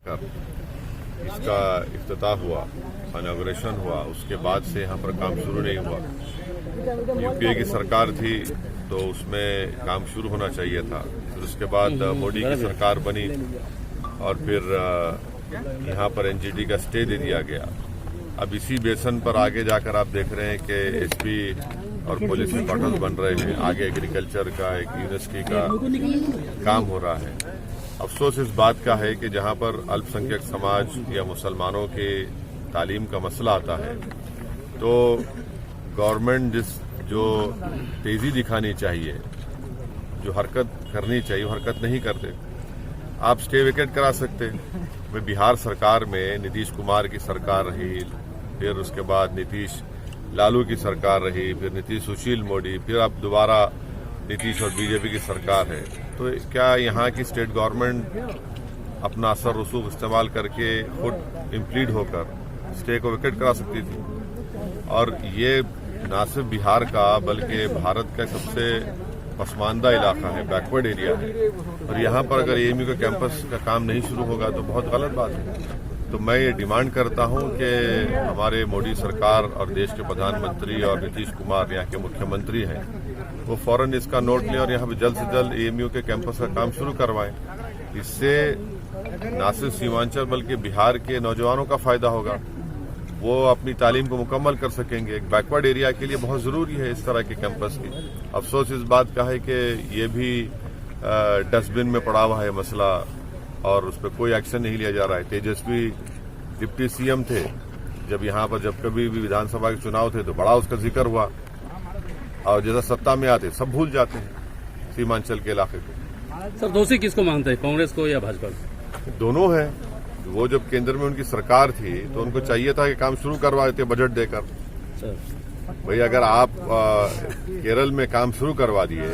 आकर इसका इफ्तिताह हुआ, इनॉग्रेशन हुआ, उसके बाद से यहाँ पर काम शुरू नहीं हुआ। यूपीए की सरकार थी तो उसमें काम शुरू होना चाहिए था। फिर उसके बाद मोदी की सरकार बनी और फिर यहाँ पर एनजीटी का स्टे दे दिया गया। अब इसी बेसन पर आगे जाकर आप देख रहे हैं कि एसपी और पुलिस क्वार्टर्स बन रहे हैं, आगे एग्रीकल्चर का, एक यूनिवर्सिटी का काम हो रहा है। अफसोस इस बात का है कि जहां पर अल्पसंख्यक समाज या मुसलमानों के तालीम का मसला आता है तो गवर्नमेंट जो तेजी दिखानी चाहिए, जो हरकत करनी चाहिए, वो हरकत नहीं करते। आप स्टे वेकेट करा सकते। वे बिहार सरकार में नीतीश कुमार की सरकार रही, फिर उसके बाद नीतीश लालू की सरकार रही, फिर नीतीश सुशील मोदी, फिर अब दोबारा नीतीश और बीजेपी की सरकार है। तो क्या यहाँ की स्टेट गवर्नमेंट अपना असर रसूख इस्तेमाल करके खुद इम्प्लीड होकर स्टे को विकेट करा सकती थी? और ये न सिर्फ बिहार का बल्कि भारत का सबसे पसमानदा इलाका है, बैकवर्ड एरिया है, और यहाँ पर अगर एएमयू के कैंपस का काम नहीं शुरू होगा तो बहुत गलत बात है। तो मैं ये डिमांड करता हूँ कि हमारे मोदी सरकार और देश के प्रधानमंत्री और नीतीश कुमार यहाँ के मुख्यमंत्री हैं, वो फौरन इसका नोट लें और यहाँ पे जल्द से जल्द एएमयू के कैंपस का काम शुरू करवाएं। इससे न सिर्फ सीमांचल बल्कि बिहार के नौजवानों का फायदा होगा, वो अपनी तालीम को मुकम्मल कर सकेंगे। एक बैकवर्ड एरिया के लिए बहुत जरूरी है इस तरह के कैंपस की। अफसोस इस बात का है कि ये भी डस्टबिन में पड़ा हुआ है मसला और उस पर कोई एक्शन नहीं लिया जा रहा है। तेजस्वी डिप्टी सीएम थे, जब कभी भी विधानसभा के चुनाव थे तो बड़ा उसका जिक्र हुआ, और जैसा सत्ता में आते सब भूल जाते हैं सीमांचल के इलाके को। सर, दोषी किसको मानते हैं, कांग्रेस को या भाजपा को? दोनों हैं। वो जब केंद्र में उनकी सरकार थी तो उनको चाहिए था कि काम शुरू करवा देते बजट देकर। भाई अगर आप केरल में काम शुरू करवा दिए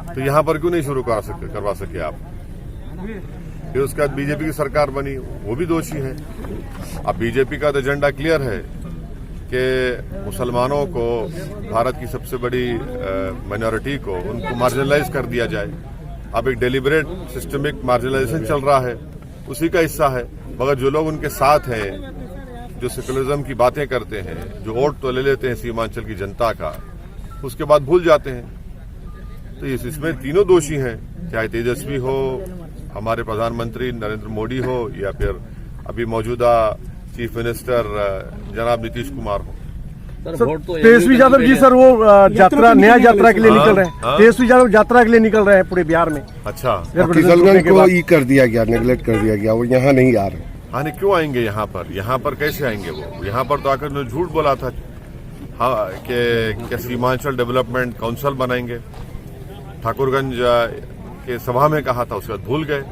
तो यहाँ पर क्यों नहीं शुरू करवा सके आप? फिर उसके बाद बीजेपी की सरकार बनी, वो भी दोषी है। अब बीजेपी का तो एजेंडा क्लियर है कि मुसलमानों को, भारत की सबसे बड़ी माइनॉरिटी को, उनको मार्जिनलाइज कर दिया जाए। अब एक डेलिबरेट सिस्टमिक मार्जिनलाइजेशन चल रहा है, उसी का हिस्सा है। मगर जो लोग उनके साथ हैं, जो सेकुलरिज्म की बातें करते हैं, जो वोट तो ले लेते हैं सीमांचल की जनता का, उसके बाद भूल जाते हैं। तो इसमें तीनों दोषी हैं, चाहे तेजस्वी हो, हमारे प्रधानमंत्री नरेंद्र मोदी हो, या फिर अभी मौजूदा चीफ मिनिस्टर जनाब नीतीश कुमार हो। तेजस्वी यादव जी सर वो नया यात्रा के लिए निकल रहे हैं। तेजस्वी यादव यात्रा के लिए निकल रहे हैं पूरे बिहार में। अच्छा, किशनगंज को ई कर दिया गया, नेगलेक्ट कर दिया गया, वो यहाँ नहीं आ रहे। आने क्यों आएंगे यहाँ पर? यहाँ पर कैसे आएंगे वो? यहाँ पर तो आकर उन्होंने झूठ बोला था कि सीमांचल डेवलपमेंट काउंसिल बनाएंगे। ठाकुरगंज के सभा में कहा था, उसके बाद भूल गए।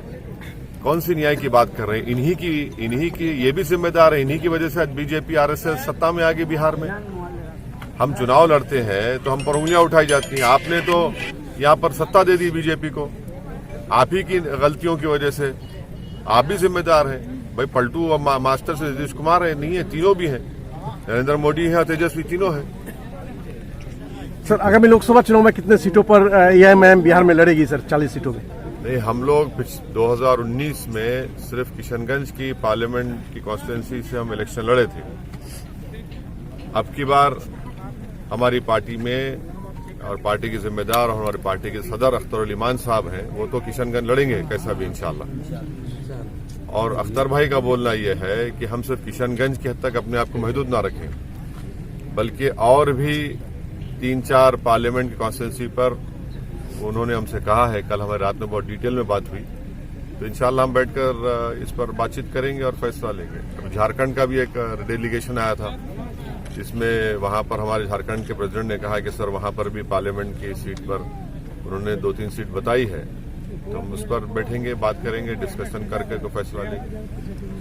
कौन सी न्याय की बात कर रहे हैं? इन्हीं की ये भी जिम्मेदार है। इन्हीं की वजह से आज बीजेपी आरएसएस सत्ता में आ गई बिहार में। हम चुनाव लड़ते हैं तो हम पर उंगलियां उठाई जाती हैं। आपने तो यहाँ पर सत्ता दे दी बीजेपी को, आप ही की गलतियों की वजह से। आप भी जिम्मेदार हैं भाई। पलटू और मास्टर से नीतीश कुमार है, नहीं है, तीनों भी हैं। नरेंद्र मोदी है और तेजस्वी, तीनों हैं। सर, आगामी लोकसभा चुनाव में कितने सीटों पर एआईएमआईएम बिहार में लड़ेगी सर? 40 सीटों में? नहीं, हम लोग 2019 में सिर्फ किशनगंज की पार्लियामेंट की कॉन्स्टिट्यूंसी से हम इलेक्शन लड़े थे। अब की बार हमारी पार्टी में, और पार्टी के जिम्मेदार और हमारी पार्टी के सदर अख्तर उल ईमान साहब हैं, वो तो किशनगंज लड़ेंगे कैसा भी इंशाल्लाह। और अख्तर भाई का बोलना यह है कि हम सिर्फ किशनगंज की हद तक अपने आप को महदूद ना रखें, बल्कि और भी 3-4 पार्लियामेंट की कॉन्स्टिट्यूंसी पर उन्होंने हमसे कहा है। कल हमारी रात में बहुत डिटेल में बात हुई, तो इंशाल्लाह हम बैठकर इस पर बातचीत करेंगे और फैसला लेंगे। झारखंड का भी एक डेलीगेशन आया था, जिसमें वहां पर हमारे झारखंड के प्रेसिडेंट ने कहा कि सर वहां पर भी पार्लियामेंट की सीट पर उन्होंने 2-3 सीट बताई है, तो हम उस पर बैठेंगे, बात करेंगे, डिस्कशन करके तो फैसला लेंगे।